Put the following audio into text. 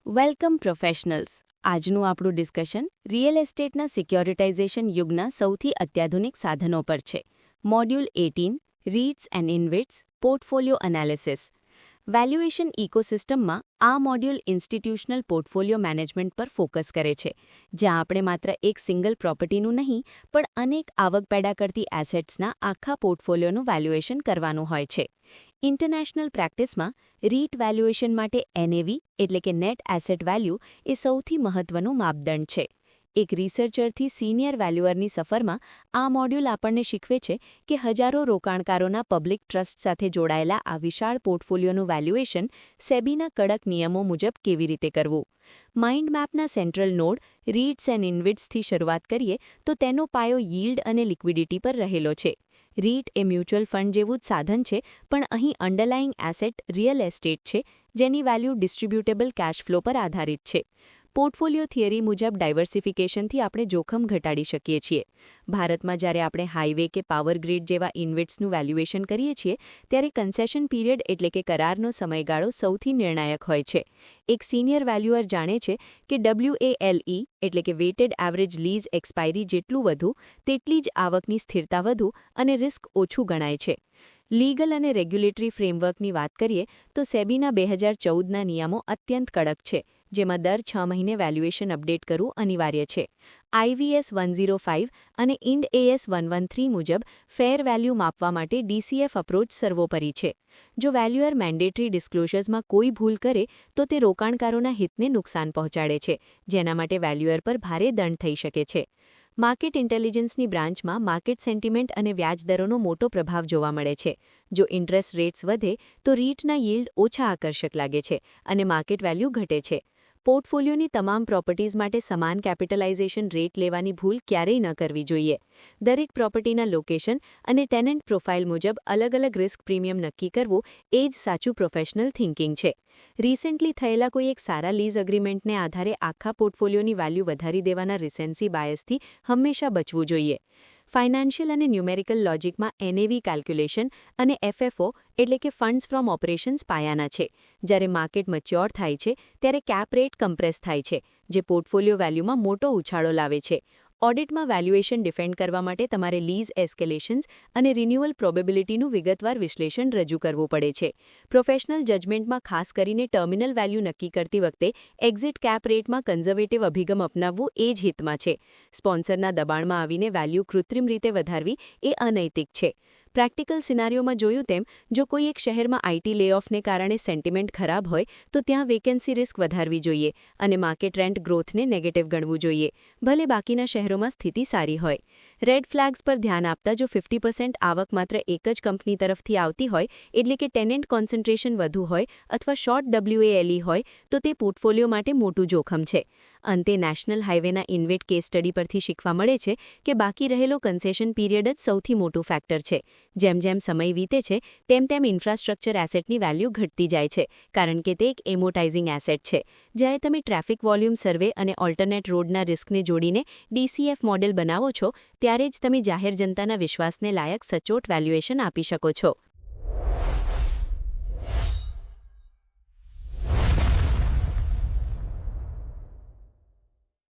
Welcome professionals. આજનું આપણું discussion real એસ્ટેટના સિક્યોરિટાઇઝેશન યુગના સૌથી અત્યાધુનિક સાધનો પર છે. Module 18 REITs and InvITs portfolio analysis. Valuation ઇકોસિસ્ટમમાં આ મોડ્યુલ ઇન્સ્ટિટ્યુશનલ પોર્ટફોલિયો મેનેજમેન્ટ પર ફોકસ કરે છે, જ્યાં આપણે માત્ર એક સિંગલ પ્રોપર્ટીનું નહીં પણ અનેક આવક પેદા કરતી એસેટ્સના આખા પોર્ટફોલિયોનું વેલ્યુએશન કરવાનું હોય છે. ઇન્ટરનેશનલ પ્રેક્ટિસમાં રીટ વેલ્યુએશન માટે NAV એટલે કે નેટ એસેટ વેલ્યુ એ સૌથી મહત્વનું માપદંડ છે. એક રિસર્ચરથી સિનિયર વેલ્યુઅરની સફરમાં આ મોડ્યુલ આપણને શીખવે છે કે હજારો રોકાણકારોના પબ્લિક ટ્રસ્ટ સાથે જોડાયેલા આ વિશાળ પોર્ટફોલિયોનું વેલ્યુએશન સેબીના કડક નિયમો મુજબ કેવી રીતે કરવું. Mind મેપના central node Ritz and ઇન્વિટ્સથી શરૂઆત કરીએ તો તેનો પાયો યીલ્ડ અને લિક્વિડિટી પર રહેલો છે. રીટ એ મ્યુચ્યુઅલ ફંડ જેવું જ સાધન છે, પણ અહીં અંડરલાઇંગ એસેટ રિયલ એસ્ટેટ છે, જેની વેલ્યુ ડિસ્ટ્રીબ્યુટેબલ કેશ ફ્લો પર આધારિત છે. પોર્ટફોલિયો થિયરી મુજબ ડાયવર્સિફિકેશનથી આપણે જોખમ ઘટાડી શકીએ છીએ. ભારતમાં જ્યારે આપણે હાઇવે કે પાવર ગ્રીડ જેવા ઇન્વેટ્સનું વેલ્યુએશન કરીએ છીએ, ત્યારે કન્સેશન પીરિયડ એટલે કે કરારનો સમયગાળો સૌથી નિર્ણાયક હોય છે. એક સિનિયર વેલ્યુઅર જાણે છે કે WALE એટલે કે વેટેડ એવરેજ લીઝ એક્સપાયરી જેટલું વધુ, તેટલી જ આવકની સ્થિરતા વધુ અને રિસ્ક ઓછું ગણાય છે. લીગલ અને રેગ્યુલેટરી ફ્રેમવર્કની વાત કરીએ તો સેબીના 2014ના નિયમો અત્યંત કડક છે, જેમાં દર 6 મહિને વેલ્યુએશન અપડેટ કરવું અનિવાર્ય છે. IVS 105 અને IND AS 113 મુજબ ફેર વેલ્યુ માપવા માટે DCF અપ્રોચ સર્વોપરી છે. જો વેલ્યુઅર મેન્ડેટરી ડિસ્ક્લોઝર્સમાં કોઈ ભૂલ કરે તો તે રોકાણકારોના હિતને નુકસાન પહોંચાડે છે, જેના માટે વેલ્યુઅર પર ભારે દંડ થઈ શકે છે. માર્કેટ ઇન્ટેલિજન્સની બ્રાન્ચમાં માર્કેટ સેન્ટિમેન્ટ અને વ્યાજદરોનો મોટો પ્રભાવ જોવા મળે છે. જો ઇન્ટરેસ્ટ રેટ્સ વધે તો રીટના યીલ્ડ ઓછા આકર્ષક લાગે છે અને માર્કેટ વેલ્યુ ઘટે છે. પોર્ટફોલિયોની તમામ પ્રોપર્ટીઝ માટે સમાન કેપિટલાઇઝેશન રેટ લેવાની ભૂલ ક્યારેય ન કરવી જોઈએ. દરેક પ્રોપર્ટીના લોકેશન અને ટેનન્ટ પ્રોફાઇલ મુજબ અલગ-અલગ રિસ્ક પ્રીમિયમ નક્કી કરવું એ જ સાચું પ્રોફેશનલ થિંકિંગ છે. રિસેન્ટલી થયેલા કોઈ એક સારા લીઝ અગ્રીમેન્ટને આધારે આખા પોર્ટફોલિયોની વેલ્યુ વધારી દેવાના રિસેન્સી બાયસથી હંમેશા બચવું જોઈએ. ફાઇનાન્શિયલ અને ન્યુમેરિકલ લોજિકમાં NAV કેલ્ક્યુલેશન અને FFO એટલે કે ફંડ્સ ફ્રોમ ઓપરેશન્સ પાયાના છે. જ્યારે માર્કેટ મચ્યોર થાય છે ત્યારે કેપ રેટ કમ્પ્રેસ થાય છે, જે પોર્ટફોલિયો વેલ્યુમાં મોટો ઉછાળો લાવે છે. ઓડિટમાં વેલ્યુએશન ડિફેન્ડ કરવા માટે તમારે લીઝ એસ્કેલેશન્સ અને રિન્યુઅલ પ્રોબેબિલિટીનું વિગતવાર વિશ્લેષણ રજૂ કરવું પડે છે. પ્રોફેશનલ જજમેન્ટમાં ખાસ કરીને ટર્મિનલ વેલ્યુ નક્કી કરતી વખતે એક્ઝિટ કેપ રેટમાં કન્ઝર્વેટિવ અભિગમ અપનાવવું એ જ હિતમાં છે. સ્પોન્સરના દબાણમાં આવીને વેલ્યુ કૃત્રિમ રીતે વધારવી એ અનૈતિક છે. પ્રેક્ટિકલ સિનારીઓમાં જોયું તેમ, જો કોઈ એક શહેરમાં IT લેઓફને કારણે સેન્ટિમેન્ટ ખરાબ હોય તો ત્યાં વેકેન્સી રિસ્ક વધારવી જોઈએ અને માર્કેટ રેન્ટ ગ્રોથને નેગેટિવ ગણવું જોઈએ, ભલે બાકીના શહેરોમાં સ્થિતિ સારી હોય. રેડ ફ્લેગ્સ પર ધ્યાન આપતા જો 50% આવક માત્ર એક જ કંપની તરફથી આવતી હોય, એટલે કે ટેનન્ટ કોન્સન્ટ્રેશન વધુ હોય અથવા શોર્ટ WALE હોય, તો તે પોર્ટફોલિયો માટે મોટું જોખમ છે. અંતે નેશનલ હાઇવેના ઇન્વેટ કેસ સ્ટડી પરથી શીખવા મળે છે કે બાકી રહેલો કન્સેશન પીરિયડ જ સૌથી મોટું ફેક્ટર છે. જેમ જેમ સમય વીતે છે તેમ તેમ ઇન્ફ્રાસ્ટ્રક્ચર એસેટની વેલ્યુ ઘટતી જાય છે, કારણ કે તે એક એમોટાઇઝિંગ એસેટ છે. જ્યારે તમે ટ્રાફિક વોલ્યુમ સર્વે અને ઓલ્ટરનેટ રોડના રિસ્કને જોડીને DCF મોડેલ બનાવો છો, ત્યારે જ તમે જાહેર જનતાના વિશ્વાસને લાયક સચોટ વેલ્યુએશન આપી શકો છો.